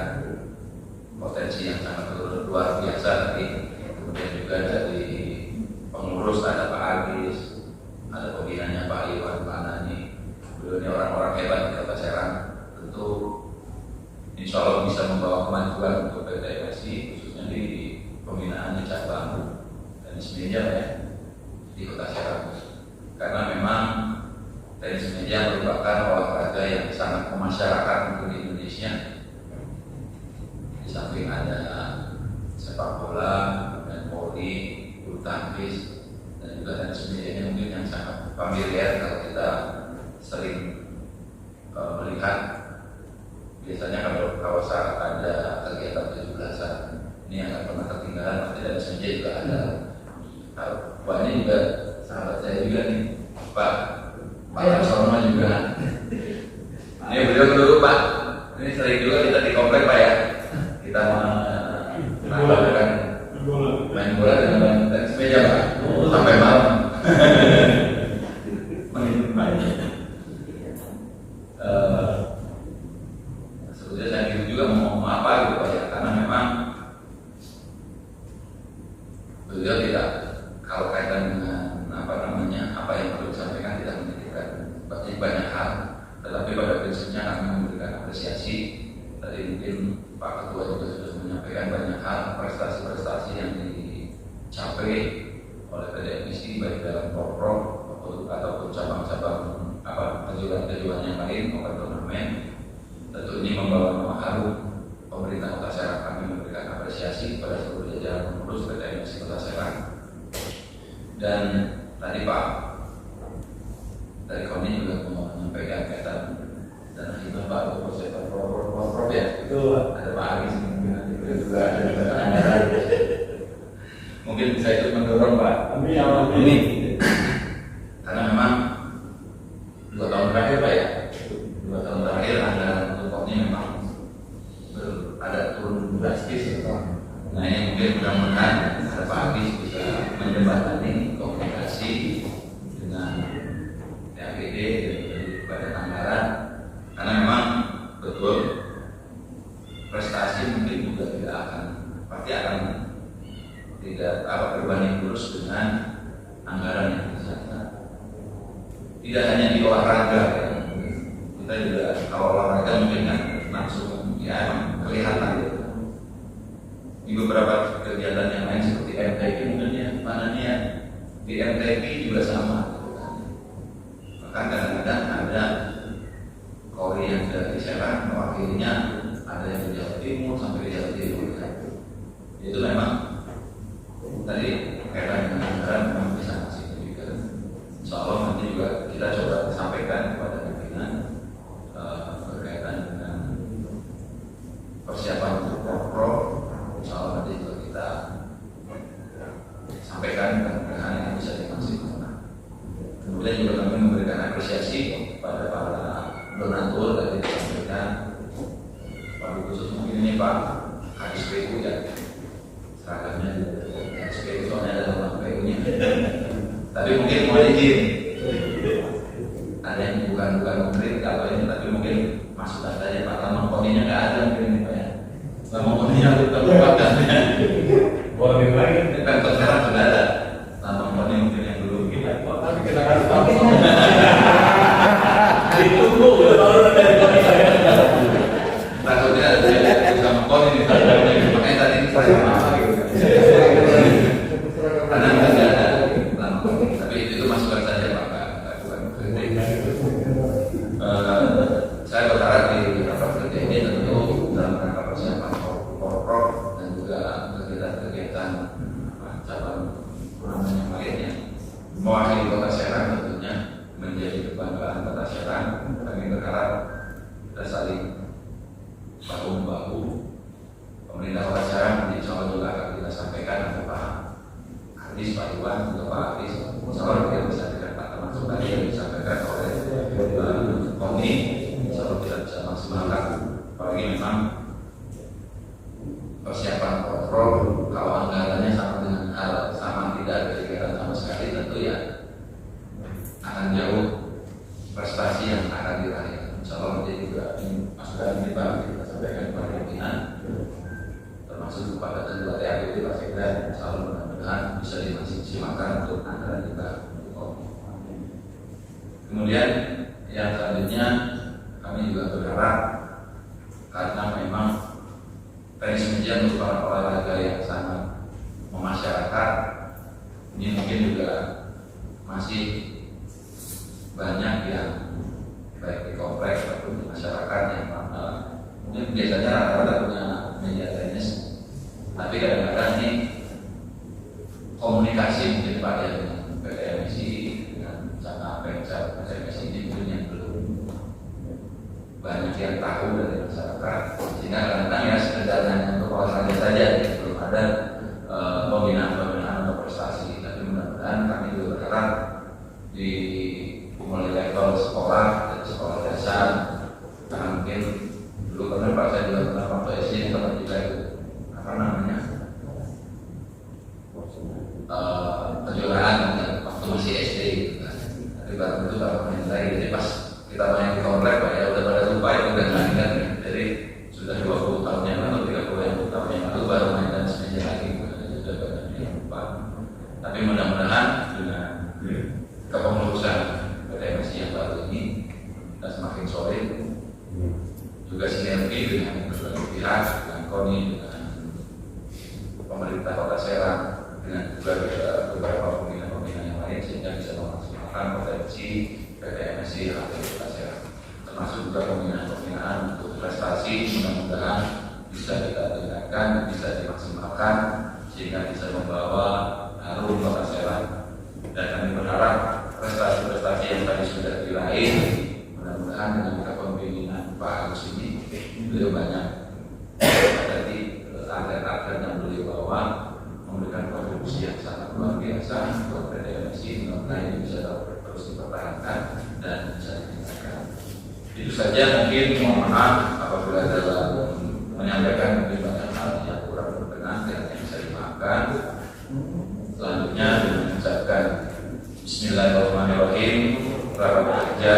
Speaker 3: potensi yang sangat luar biasa tadi. Kemudian juga dari pengurus ada Pak Agis, ada pembinanya Pak Iwan, Pak Nani. Beliau ini orang-orang hebat di Kota Serang. Tentu insya Allah bisa membawa kemajuan untuk PT MSI, khususnya di pembinaan di cabang tenis meja ya, di Kota Serang. Karena memang tenis meja merupakan olahraga yang sangat memasyarakat untuk di Indonesia. Di samping ada sepak bola dan voli, bulu tangkis, dan juga tenis meja ini mungkin yang sangat familiar kalau kita sering melihat. Biasanya kalau saat ada kegiatan 17-an ini akan pernah ketinggalan, pasti tenis meja juga ada. Wah, ini juga sahabat saya juga nih, Pak Laksono juga. Ini beliau dulu Pak, ini sering juga kita di komplek Pak ya. Kita melakukan main bola dengan main tenis meja Pak, sampai malam. Sebetulnya saya bingung juga mau ngomong apa gitu Pak ya, karena memang beliau tidak, kalau kaitan dengan apa yang perlu disampaikan tidak menyebutkan banyak hal, tetapi pada prinsipnya kami memberikan apresiasi. Tadi mungkin Pak Ketua juga sudah menyampaikan banyak hal prestasi-prestasi yang dicapai oleh PDMSI baik dalam program ataupun cabang-cabang kejuaraan yang lain maupun turnamen. Tentu ini membawa nama harum pemerintah Kota Serang. Kami memberikan apresiasi kepada seluruh jajaran pengurus PDMSI Kota Serang. Dan tadi Pak dari Koni juga mau menyampaikan kaitan dan hibah Pak Prof ya. Itu ada Pak Agis juga ada mungkin bisa ikut mendorong Pak. Amin. Karena memang 2 tahun terakhir Pak ya, 2 tahun terakhir anggaran untuk Koni memang ada turun drastis. Nah ini mungkin mudah-mudahan ada Pak Agis bisa menjembatani komunikasi dengan TAPD dan Badan Anggaran, karena memang betul prestasi mungkin juga pasti akan tidak berbanding lurus dengan anggaran yang disana. Tidak hanya di olahraga, ya. Kita juga kalau olahraga mungkin kan langsung ya kelihatan gitu. Di beberapa kegiatan yang lain seperti MTQ mungkin ya, mana nih ya di MTQ juga sama. Bahkan kadang-kadang ada Kori yang dari Serang mewakilinya, ada yang di Jawa Timur sampai di Jawa Timur. Itu memang tadi kaitan dengan anggaran memang bisa signifikan. Insya Allah nanti juga kita coba sampaikan kepada pimpinan berkaitan dengan persiapan untuk pro. Insya Allah nanti juga kita sampaikan mudah-mudahan yang bisa dimaksimalkan. Kemudian juga kami memberikan apresiasi kepada para donatur tadi disampaikan Pak khusus mungkin ini Pak Kadis PU ya, seragamnya Kadis PU soalnya ada nama PU-nya. Tapi mungkin mau izin, ada yang bukan konkret kalau ini, tapi mungkin masukan saja Pak. Taman Koninya nggak ada mungkin Pak ya. Taman Koninya terlupakan. Boleh lagi. Pemkot sekarang sudah ada. Taman Koni mungkin yang dulu kita. Tapi kita harus tahu. Ditunggu baru dari Koni saya. Takutnya ada sama Koni ini. Makanya tadi saya maaf gitu. Karena nggak ada. Tapi itu masukan saja Pak. Bukan kritik. Saya berharap di rapat kerja ini tentu dalam rangka persiapan Porprov dan juga kegiatan-kegiatan cabang turnamen yang lainnya mewakili Kota Serang tentunya menjadi kebanggaan Kota Serang. Kami berharap kita saling bahu-membahu. Pemerintah Kota Serang insya Allah juga akan kita sampaikan ada Pak Adis, Pak Iwan, juga Pak Adis. Insya Allah kita bisa dengan termasuk tadi yang disampaikan oleh Koni. Insya Allah kita bisa maksimalkan. Apalagi memang persiapan kontrol kalau anggarannya sama dengan sama tidak ada kegiatan sama sekali, tentu ya akan jauh prestasi yang akan diraih. Insya Allah nanti juga masukan ini Pak kita sampaikan kepada pimpinan termasuk kepada ketua TAPD Pak Sekda. Insya Allah mudah-mudahan bisa dimaksimalkan untuk anggaran kita. Kemudian yang selanjutnya kami juga berharap karena memang tenis meja merupakan olahraga yang sangat memasyarakat, ini mungkin juga masih banyak yang baik di kompleks ataupun di masyarakat yang mungkin biasanya rata-rata punya meja tenis, tapi kadang-kadang ini komunikasi mungkin Pak ya dengan PDMSI dengan cara PDMSI ini mungkin yang belum banyak yang tahu dari masyarakat, sehingga kadang-kadang ya sekedar hanya untuk olahraga saja, belum ada pembinaan atau prestasi. Tapi mudah-mudahan kami juga berharap di mulai level sekolah dan sekolah dasar, karena mungkin dulu pernah Pak saya juga pernah waktu SD pernah juga itu kejuaraan KONI, dengan pemerintah Kota Serang, dengan juga beberapa pembina-pembina yang lain, sehingga bisa memaksimalkan potensi PT MSI atau Kota Serang, termasuk juga pembinaan-pembinaan untuk prestasi. Mudah-mudahan bisa kita tingkatkan, bisa dimaksimalkan sehingga bisa membawa harum Kota Serang. Dan kami berharap prestasi-prestasi yang tadi sudah diraih, mudah-mudahan dengan kepemimpinan Pak Agus ini, beliau banyak dari atlet-atlet yang beliau bawa memberikan kontribusi yang sangat luar biasa untuk PT MSI. Mudah-mudahan ini bisa terus dipertahankan dan bisa ditingkatkan. Itu saja, mungkin mohon maaf apabila dalam menyampaikan mungkin banyak hal yang kurang berkenan dan yang bisa dimaafkan. Selanjutnya dengan mengucapkan Bismillahirrahmanirrahim, rapat kerja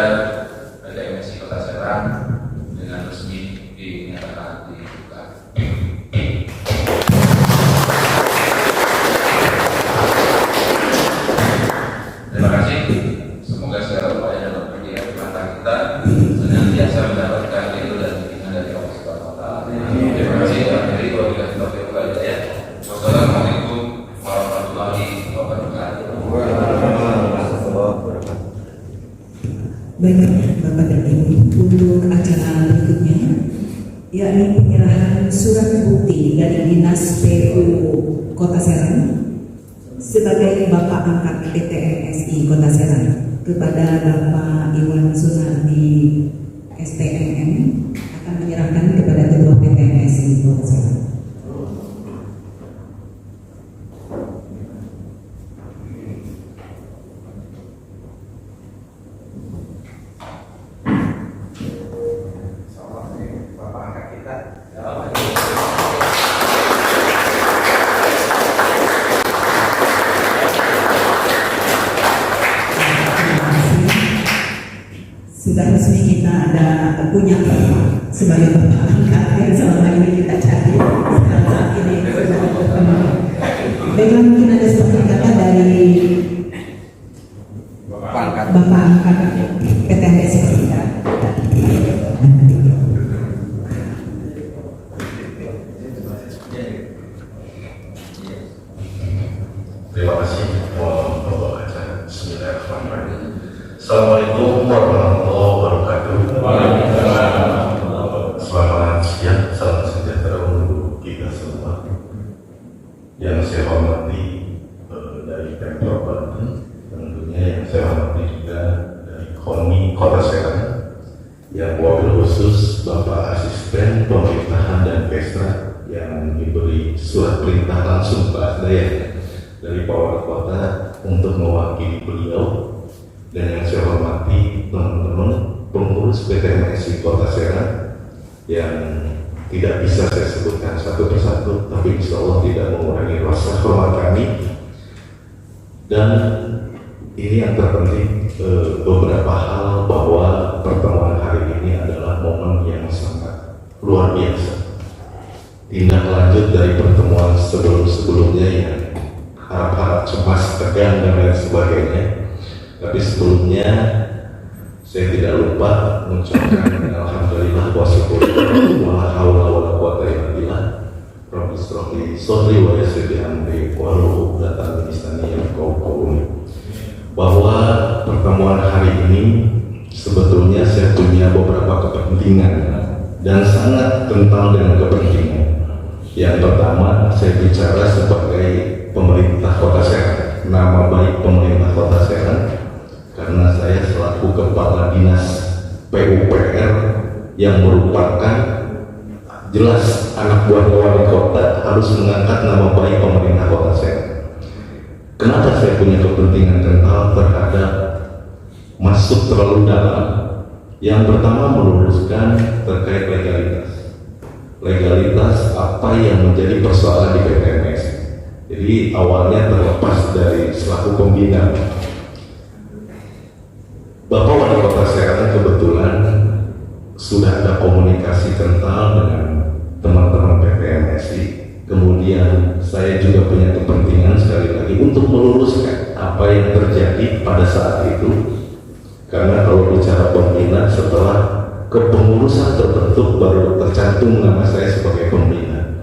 Speaker 3: PT MSI Kota Serang dengan resmi dinyatakan dibuka. Terima kasih. Semoga segala upaya dalam pendidikan mata kita senantiasa mendapatkan ridho dan bimbingan dari Allah Subhanahu wa Ta'ala. Terima kasih. Wabillahi taufiq wal hidayah. Wassalamualaikum warahmatullahi wabarakatuh.
Speaker 4: Baik, Bapak dan Ibu, untuk acara berikutnya, yakni penyerahan surat bukti dari Dinas PU Kota Serang sebagai Bapak Angkat PT MSI Kota Serang kepada Bapak Iwan Sunardi STMM akan menyerahkan kepada Ketua PT MSI Kota Serang.
Speaker 5: Bapak angkat kita.
Speaker 4: Sudah resmi kita ada punya Bapak sebagai Bapak Angkat yang selama ini kita cari. Sekarang saat ini sudah bertemu. Baiklah, mungkin ada sepatah kata dari Bapak Angkat PT MSI kita.
Speaker 7: Terima kasih. Mohon membawa acara. Bismillahirrahmanirrahim. Assalamualaikum warahmatullahi wabarakatuh. Selamat siang, salam sejahtera untuk kita semua. Yang saya hormati dari Pemprov Banten, tentunya yang saya hormati juga dari KONI Kota Serang, yang wabil khusus Bapak Asisten Pemerintahan dan Kestra yang diberi surat perintah langsung Pak Asdaya dari Pak Wali Kota untuk mewakili beliau, dan yang saya hormati teman-teman pengurus PT MSI Kota Serang yang tidak bisa saya sebutkan satu persatu, tapi insya Allah tidak mengurangi rasa hormat kami. Dan ini yang terpenting, beberapa hal bahwa pertemuan hari ini adalah momen yang sangat luar biasa, tindak lanjut dari pertemuan sebelum-sebelumnya yang harap-harap cemas, tegang dan lain sebagainya. Tapi sebelumnya saya tidak lupa mengucapkan alhamdulillah wa syukurullah wa la haula wa la quwwata illa billah. Rabbi shrahli sadri wa yassir li amri wahlul 'uqdatam min lisani yafqahu qawli. Bahwa pertemuan hari ini sebetulnya saya punya beberapa kepentingan dan sangat kental dengan kepentingan. Yang pertama, saya bicara sebagai pemerintah Kota Serang, nama baik pemerintah Kota Serang, karena saya selaku Kepala Dinas PUPR yang merupakan jelas anak buah wali kota harus mengangkat nama baik pemerintah Kota Serang. Kenapa saya punya kepentingan kental terhadap masuk terlalu dalam? Yang pertama, meluruskan terkait legalitas apa yang menjadi persoalan di PT MSI. Jadi awalnya terlepas dari selaku pembina, Bapak Wali Kota Serang kebetulan sudah ada komunikasi kental dengan teman-teman PT MSI. Kemudian saya juga punya kepentingan sekali lagi untuk meluruskan apa yang terjadi pada saat itu. Karena kalau bicara pembina, setelah kepengurusan terbentuk baru tercantum nama saya sebagai pembina.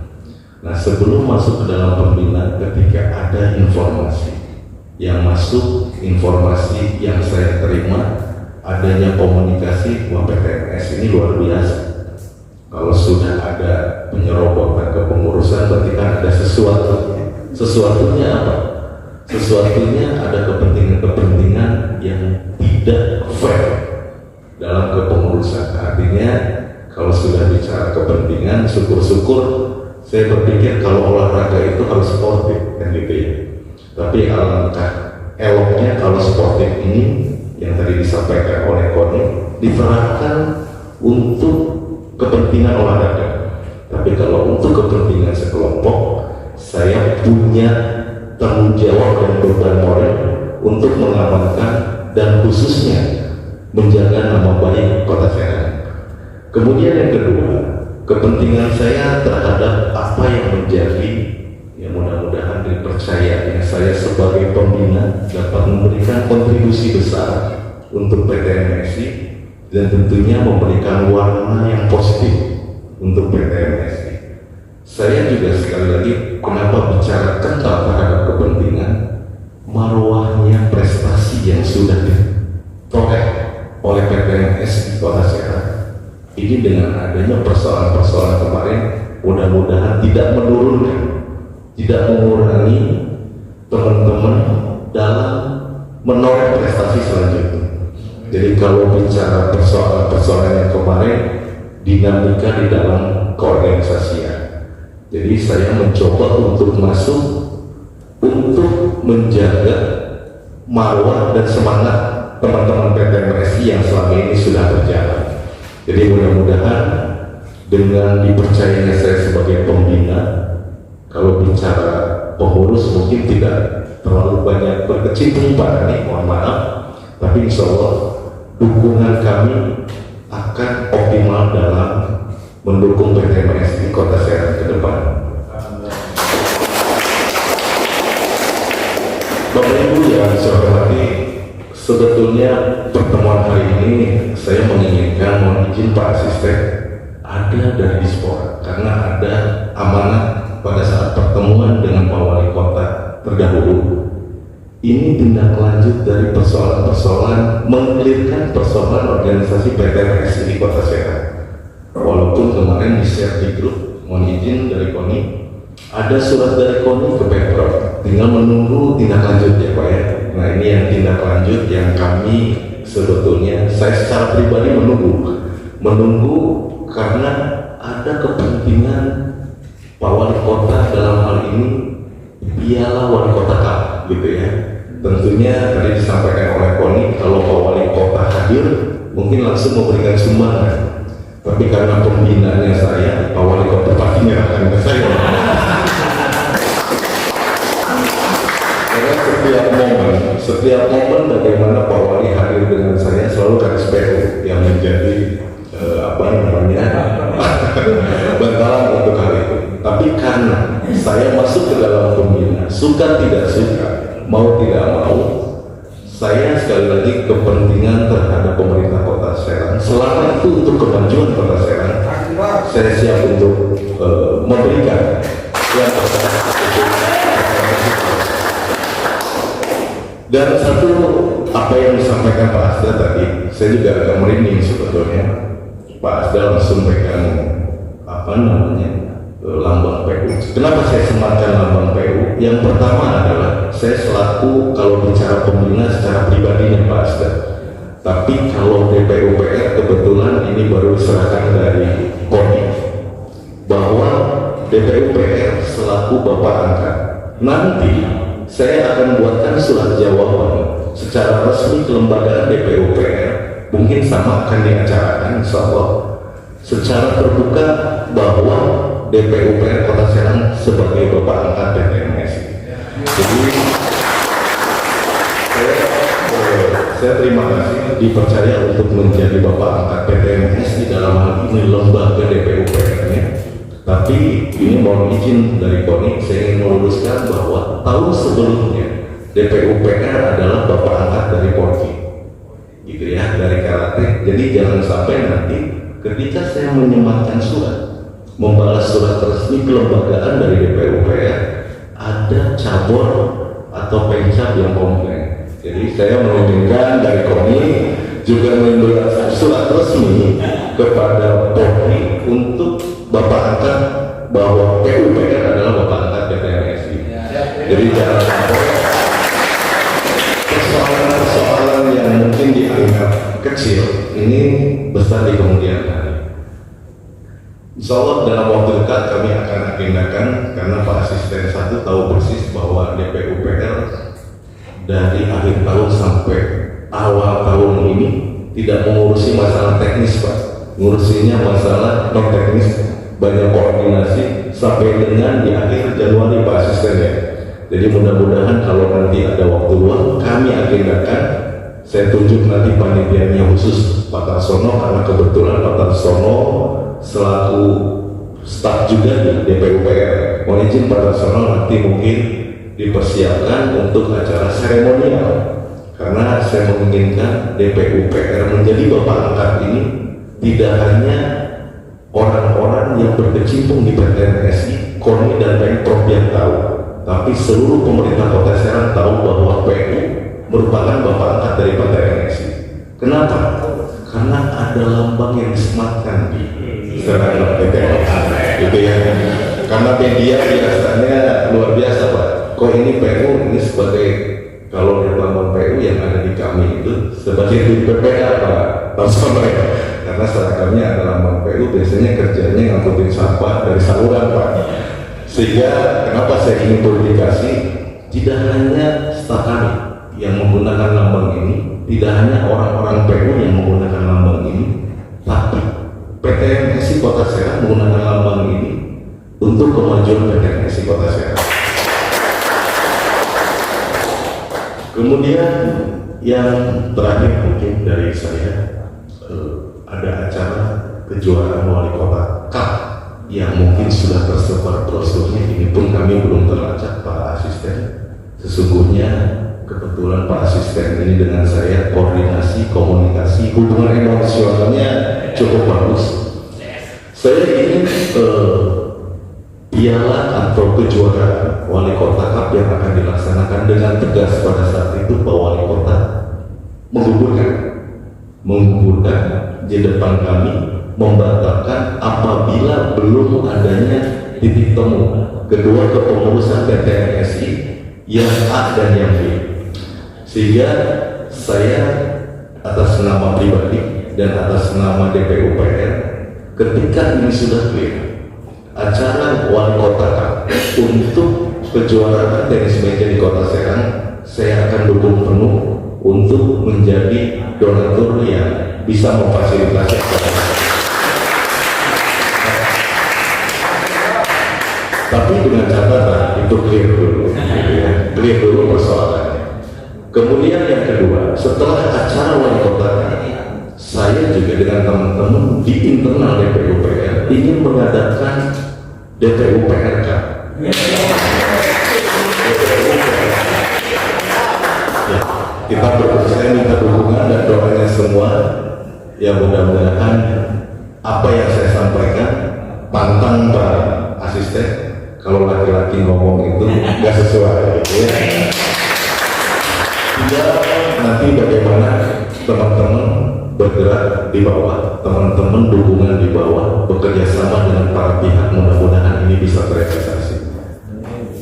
Speaker 7: masuk ke dalam pembina ketika ada informasi yang masuk, informasi yang saya terima, adanya komunikasi. Wah, PTMS ini luar biasa. Kalau sudah ada penyerobotan ke pengurusan, berarti kan ada sesuatu. Sesuatunya apa? Sesuatunya ada kepentingan-kepentingan yang tidak fair dalam kepengurusan. Artinya kalau sudah bicara kepentingan, syukur-syukur saya berpikir kalau olahraga itu harus sportif, kan gitu ya. Tapi alangkah eloknya kalau sportif ini yang tadi disampaikan oleh Koni diserahkan untuk kepentingan olahraga. Tapi kalau untuk kepentingan sekelompok, saya punya tanggung jawab dan beban moral untuk mengamankan dan khususnya menjaga nama baik Kota Serang. Kemudian yang kedua, kepentingan saya terhadap apa yang menjadi, ya mudah-mudahan dipercaya, saya sebagai pembina dapat memberikan kontribusi besar untuk PT MSI dan tentunya memberikan warna yang positif untuk PT MSI. Saya juga sekali lagi kenapa bicara kental terhadap kepentingan, marwahnya prestasi yang sudah ditoreh oleh PT MSI Kota Serang. Ini dengan adanya persoalan-persoalan kemarin mudah-mudahan tidak menurunkan, tidak mengurangi teman-teman dalam menoreh prestasi selanjutnya. Jadi kalau bicara persoalan-persoalan yang kemarin, dinamika di dalam keorganisasian. Jadi saya mencoba untuk masuk untuk menjaga marwah dan semangat teman-teman PT MSI yang selama ini sudah berjalan. Jadi mudah-mudahan dengan dipercayanya saya sebagai pembina, kalau bicara pengurus mungkin tidak terlalu banyak berkecimpung pada ini, mohon maaf, tapi insya Allah dukungan kami akan optimal dalam mendukung PT MSI Kota Serang ke depan. Bapak Ibu yang saya hormati, sebetulnya pertemuan hari ini saya menginginkan, mohon izin Pak Asisten, ada dari Dispora karena ada amanah pada saat pertemuan dengan Pak Wali Kota terdahulu. Ini tindak lanjut dari persoalan-persoalan mengelirkan persoalan organisasi PT MSI di Kota Serang. Walaupun kemarin di-share di grup, mohon izin dari Koni, ada surat dari Koni ke Pemprov, tinggal menunggu tindak lanjut ya Pak ya. Nah ini yang tindak lanjut yang kami sebetulnya, saya secara pribadi menunggu karena ada kepentingan Pak Wali Kota dalam hal ini Piala Wali Kota Cup gitu ya. Tentunya tadi disampaikan oleh Koni, kalau Pak Wali Kota hadir mungkin langsung memberikan sumbangan. Tapi karena pembinanya saya, Pak Wali Kota pasti menyerahkan ke saya. Karena setiap momen bagaimana Pak Wali hadir dengan saya selalu garis PU yang menjadi bantalan untuk hal itu. Tapi karena saya masuk ke dalam pembina, suka tidak suka, mau tidak mau, saya sekali lagi kepentingan terhadap pemerintah Kota Serang, selama itu untuk kemajuan Kota Serang, saya siap untuk memberikan yang terbaik. Dan satu apa yang disampaikan Pak Asda tadi, saya juga agak merinding sebetulnya. Pak Asda langsung pegang lambang PU. Kenapa saya sematkan lambang PU? Yang pertama adalah saya selaku kalau bicara pembina secara pribadinya Pak Asda. Tapi kalau DPUPR kebetulan ini baru diserahkan dari Koni bahwa DPUPR selaku Bapak angkat nanti saya akan buatkan surat jawaban secara resmi kelembagaan DPUPR, mungkin sama akan diacarakan insya Allah secara terbuka bahwa DPUPR Kota Serang sebagai Bapak angkat PT MSI. Jadi saya terima kasih dipercaya untuk menjadi Bapak angkat PT MSI dalam hal ini lembaga DPUPR-nya. Tapi ini mohon izin dari Koni, saya ingin meluruskan bahwa tahun sebelumnya DPUPR adalah Bapak angkat dari Polri, gitu ya, dari Karate. Jadi jangan sampai nanti ketika saya menyematkan surat membalas surat resmi kelembagaan dari DPUPR, ada cabur atau pencap yang komplain. Jadi saya menginginkan dari KONI juga membuat surat resmi kepada Polri untuk Bapak angkat bahwa PUPR adalah Bapak angkat PTNSI. Jadi jangan sampai persoalan-persoalan yang mungkin dianggap kecil ini besar di kemudian hari. Insya Allah dalam waktu dekat kami akan agendakan, karena Pak Asisten 1 tahu persis bahwa DPUPR dari akhir tahun sampai awal tahun ini tidak mengurusi masalah teknis, Pak. Ngurusinya masalah non teknis, banyak koordinasi sampai dengan di akhir Januari, Pak Asisten ya. Jadi mudah-mudahan kalau nanti ada waktu luang kami agendakan, saya tunjuk nanti panitianya khusus Pak Tarsono, karena kebetulan Pak Tarsono selaku staf juga di DPUPR. Mohon izin Pak Tarsono nanti mungkin dipersiapkan untuk acara seremonial, karena saya menginginkan DPUPR menjadi Bapak angkat ini tidak hanya orang-orang yang berkecimpung di PTNSI, KONI dan Pemprov yang tahu, tapi seluruh pemerintah Kota Serang tahu bahwa PU merupakan Bapak angkat dari PTNSI. Kenapa? Karena ada lambang yang disematkan di Serang PTNSI, gitu ya. Karena media biasanya luar biasa, Pak. Kok ini PU ini sebagai, kalau lambang PU yang ada di kami itu sebagai di PPA, Pak Tarsono ya. Karena seragamnya ada lambang PU, biasanya kerjanya ngangkutin sampah dari saluran, Pak. Sehingga kenapa saya ingin publikasi, tidak hanya staf kami yang menggunakan lambang ini, tidak hanya orang-orang PU yang menggunakan lambang ini, tapi PTNSI Kota Serang menggunakan lambang ini untuk kemajuan PTNSI Kota Serang. Kemudian yang terakhir mungkin dari saya, ada acara kejuaraan wali kota Cup yang mungkin sudah tersebar brosurnya, ini pun kami belum terlacak Pak Asisten. Sesungguhnya kebetulan Pak Asisten ini dengan saya koordinasi, komunikasi, hubungan emosionalnya cukup bagus. Saya ingin piala atau kejuaraan wali kota Cup yang akan dilaksanakan dengan tegas pada saat itu Pak Wali Kota menggugurkan di depan kami, membatalkan apabila belum adanya titik temu kedua kepengurusan PTNSI yang A dan yang B. Sehingga saya atas nama pribadi dan atas nama DPUPR, ketika ini sudah clear, acara wali kota untuk kejuaraan tenis meja di Kota Serang, saya akan dukung penuh untuk menjadi donatur yang bisa memfasilitasi. Tapi dengan catatan itu clear dulu persoalannya. Kemudian yang kedua, setelah acara wali kota, saya juga dengan teman-teman di internal DPUPR ingin mengadakan DPUPRK. Ya, kita saya minta dukungan dan doanya semua. Ya mudah-mudahan apa yang saya sampaikan, pantang Pak Asisten, kalau laki-laki ngomong itu nggak sesuai, gitu ya. Nanti bagaimana teman-teman bergerak di bawah, teman-teman dukungan di bawah, bekerja sama dengan para pihak, mudah-mudahan ini bisa terrealisasi.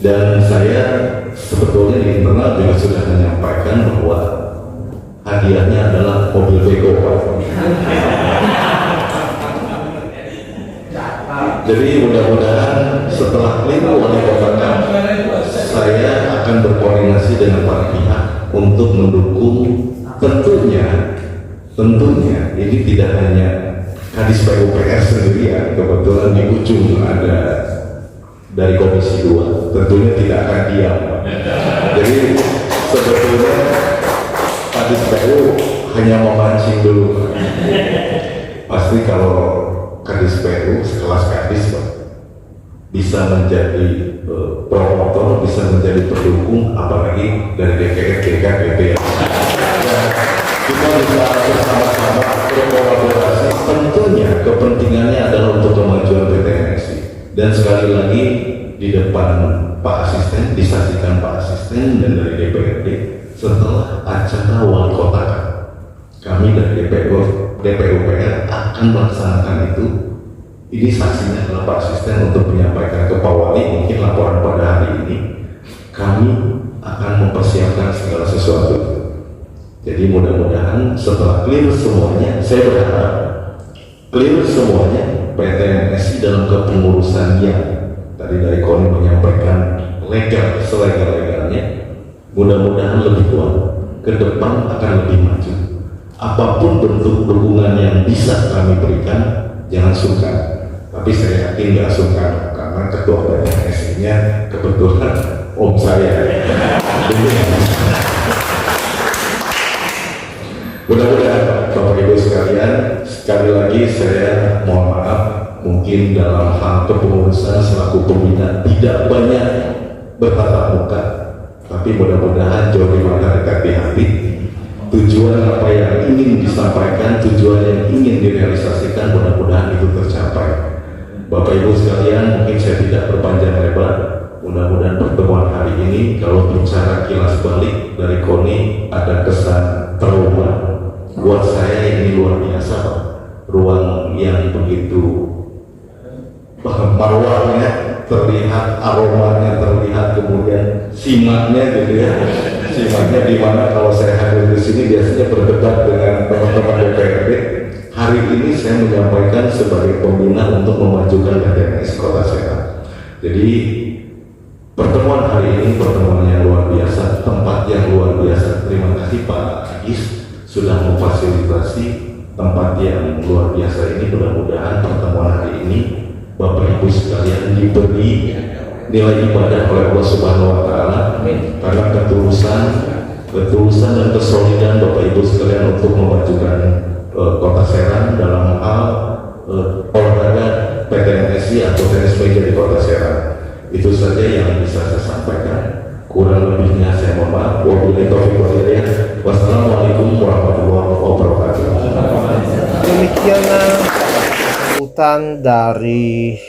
Speaker 7: Dan saya sebetulnya di internal juga sudah menyampaikan bahwa hadiahnya adalah mobil Beko, Pak. Jadi mudah-mudahan setelah lima wali kota, saya akan berkoordinasi dengan para pihak untuk mendukung, tentunya ini tidak hanya Kadis PUPR sendirian, kebetulan di ujung ada dari Komisi 2, tentunya tidak akan diam. Jadi sebetulnya Kadis PU hanya memancing dulu. Pasti kalau Kadis PU sekelas Kadis bisa menjadi promotor, bisa menjadi pendukung, apalagi dari DPR, DKPP. Kita bisa bersama-sama berkolaborasi. Tentunya kepentingannya adalah untuk kemajuan PTNSI. Dan sekali lagi di depan Pak Asisten, disaksikan Pak Asisten dan dari DPRD, setelah acara wali kota kami dari DPUPR akan melaksanakan itu. Ini saksinya adalah Pak Asisten untuk menyampaikan ke Pak Wali mungkin laporan pada hari ini. Kami akan mempersiapkan segala sesuatu. Jadi mudah-mudahan setelah clear semuanya, saya berharap clear semuanya, PT MSI dalam kepengurusannya tadi dari Koni menyampaikan legal selegal-legalnya, mudah-mudahan lebih kuat ke depan, akan lebih maju. Apapun bentuk dukungan yang bisa kami berikan, jangan sungkan. Tapi saya yakin nggak sungkan karena ketua PNSI-nya kebetulan om saya. Mudah-mudahan Bapak Ibu sekalian, sekali lagi saya mohon maaf, mungkin dalam hal kepengurusan selaku pembina tidak banyak bertatap muka, tapi mudah-mudahan jauh di mana dekat di hati. Tujuan apa yang ingin disampaikan, tujuan yang ingin direalisasikan, mudah-mudahan itu tercapai. Bapak Ibu sekalian, mungkin saya tidak berpanjang lebar. Mudah-mudahan pertemuan hari ini, kalau bicara kilas balik dari Koni, ada kesan trauma. Buat saya ini luar biasa, Pak. Ruang yang begitu marwahnya terlihat, aromanya terlihat, kemudian simaknya gitu ya. Simaknya di mana kalau saya hadir di sini biasanya berdebat dengan teman-teman DPRD. Hari ini saya menyampaikan sebagai pembina untuk memajukan PTMS Kota Serang. Jadi pertemuan hari ini pertemuan yang luar biasa, tempat yang luar biasa. Terima kasih Pak Agis sudah memfasilitasi tempat yang luar biasa ini. Mudah-mudahan pertemuan hari ini Bapak Ibu sekalian diberi nilai ibadah oleh Allah Subhanahu wa Ta'ala, karena ketulusan dan kesolidan Bapak Ibu sekalian untuk memajukan Kota Serang dalam hal olahraga PTNSI atau tenis meja di Kota Serang. Itu saja yang bisa saya sampaikan. Kurang lebihnya saya mohon maaf. Wabillahi taufiq wal hidayah. Wassalamualaikum warahmatullahi wabarakatuh.
Speaker 1: Demikian sambutan dari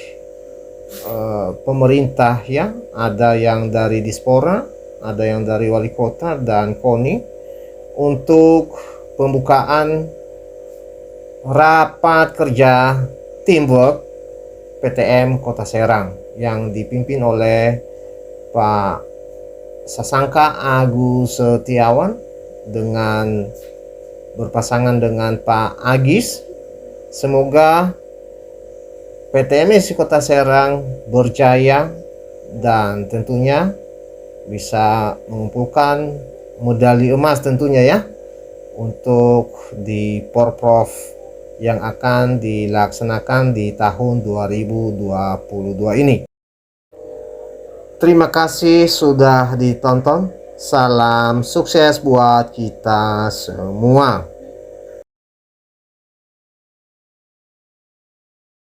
Speaker 1: pemerintah ya, ada yang dari Dispora, ada yang dari Wali Kota dan Koni untuk pembukaan rapat kerja teamwork PTM Kota Serang yang dipimpin oleh Pak Sasangka Agus Setiawan dengan berpasangan dengan Pak Agis. Semoga PTMSI Kota Serang berjaya dan tentunya bisa mengumpulkan medali emas tentunya ya untuk di Porprov yang akan dilaksanakan di tahun 2022 ini. Terima kasih sudah ditonton. Salam sukses buat kita semua.